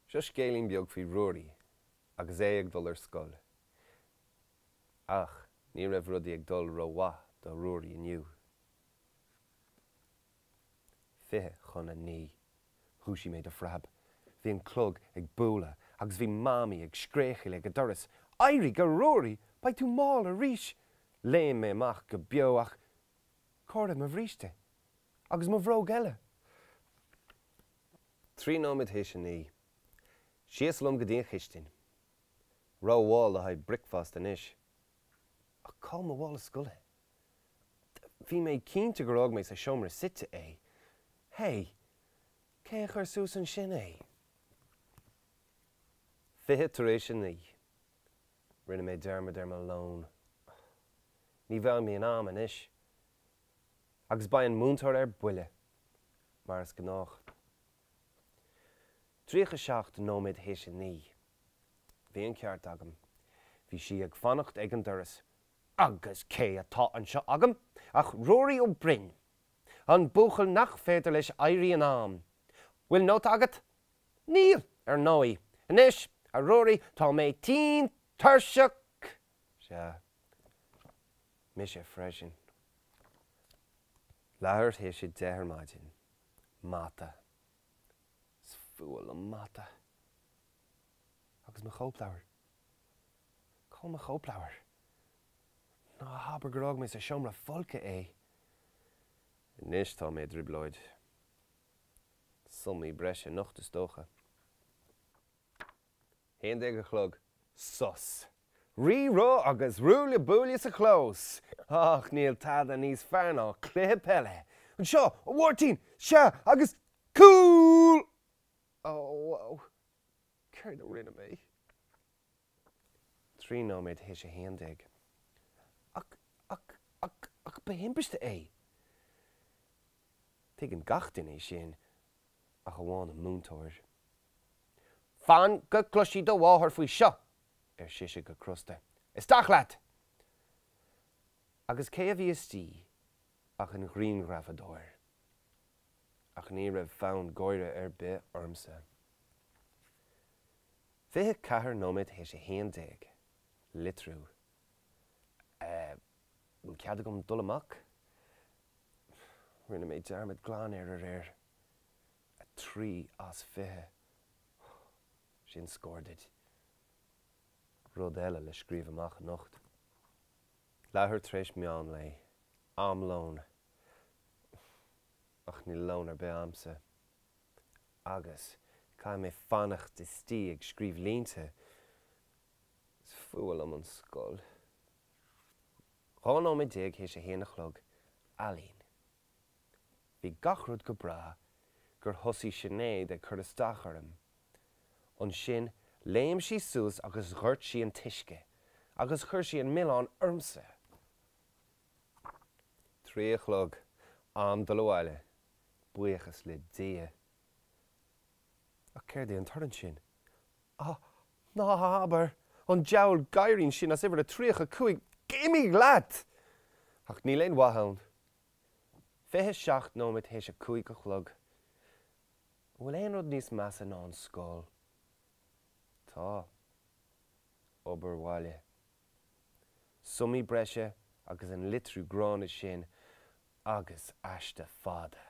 Seo scéalainn beag faoi Ruairi, agus é ag dul ar scoil. Ach, ní raibh rudaí ag dul roimh do Ruairi inniu. Fiche chun a ní, thuaisí méid a freab. Bhí an clog ag búla, agus bhí mami ag scréchiil ag a doras. Éirí go Ruairi, ba tú máil a rís. Léamh mé amach go beo ach córa mo bhríste, agus mo bhróg eile. Trí nóid hééis an ní. Sios lom go dtíon chiistin. Rá bháil a haid bricfast an isis. Ach cá mo bháil a scoile. Bhí méid cínte go rág méid sa seomra site é. Hey, cé chuir sús an sin é? Fiche tar éis an ní. Rinne méid derma lón. Ní bheith mí an am an isis. Agus ba an múntar ar buile, mar is gnách. Tríocha seacht nóid hééis an ní. Bhí an ceart agam. Bhí si ag fannacht ag an doras. Agus cé atá an seo agam, ach Ruairi ó Bryn. An buchail nach féidir leis éirí an am. Bhfuil nót agat? Níl ar nói. Inis, a Ruairi tá mé tín tuirseach. Se, mis sé freisin. Leabhar hééis sé déthar maidin. Mata. Fuil an mata. Agus mo chópláir. Cá mo chópláir. Ná habair go rág méid sa seomra folca é. Inis tá méid dribleoid. Sumí breise nocht is dócha. Héan déag a chlog. Sus. Ríró agus rúla búla sa chlós. Ach, níl tada níos fearná cluiche pelle. An seo, a bhórtín, se agus cúl! Oh, wow. Ceir do rinne mé. Trí nóid hééis a héan déag. Ach behimpiste é. Tuigim gachtain é sin ach a bháin an múntóir. Fan go cloisí do bháthar faoi seo ar siise go crusta. Is dachleat! Agus cé a bhí istí ach an ghrianghreafadóir. Ach ní raibh fán goire ar bith ormsa. Fiche chathair nóid hééis a héan déag. Litrú. Bhfuil cead agam dul amach? Rinne méid dearmid glán ar réir. A trí as fiche. Sin scórdid. Rud eile le scríomh amach nocht. Leabhar tréis meán lei. Am lón. Ach ní lón ar be amsa. Agus, cá mé fannacht is tí ag scríomh línte. Is fuil am an scoil. Chá nóid déag hééis a héana a chlog. Alín. Bhí gachrúd go bra gur thosaí sinné de chur isteach orm. An sin, léamh sí suas agus ghuirt sí an tuisce, agus chuir sí an millán ormsa. Trí a chlog, am do bhile, buíochas le dia. Ach céir dé an tarran sin. Ná habair, an deall gaiirín sin as ibar a tríocha cuaig géimí leat. Ach ní léon wathaun. Fiche seacht nóid hééis a cuaig go chlog. Bhfuil éon rud níos measa ná an scóil. Tá. Obair bhaile. Sumí breise agus an litrú grána sin agus aiste fada.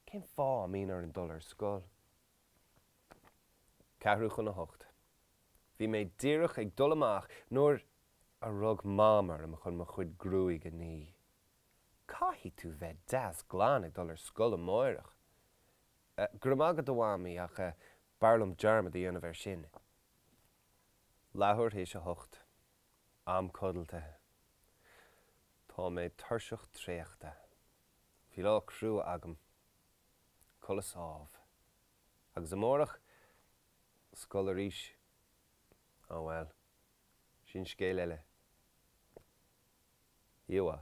Cén fá a mín ar an dul ar scóil? Ceathrú chun na hocht. Bhí méid díreach ag dul amach nuair a rug mámar am chun mo chuid grúig a ní. Caithí tú bheith deas glán ag dul ar scóil a máireach. Gur agad do bhámaí ach barlam dearmad a dhéanamh ar sin. Leabhar hééis a hocht. Am codalta. Tá méid tuirseach tréachta. Bhí lá crua agam. Colas ábh. Agus amórach, scoil a ríis. Oh well, sin scéal eile. Iwa.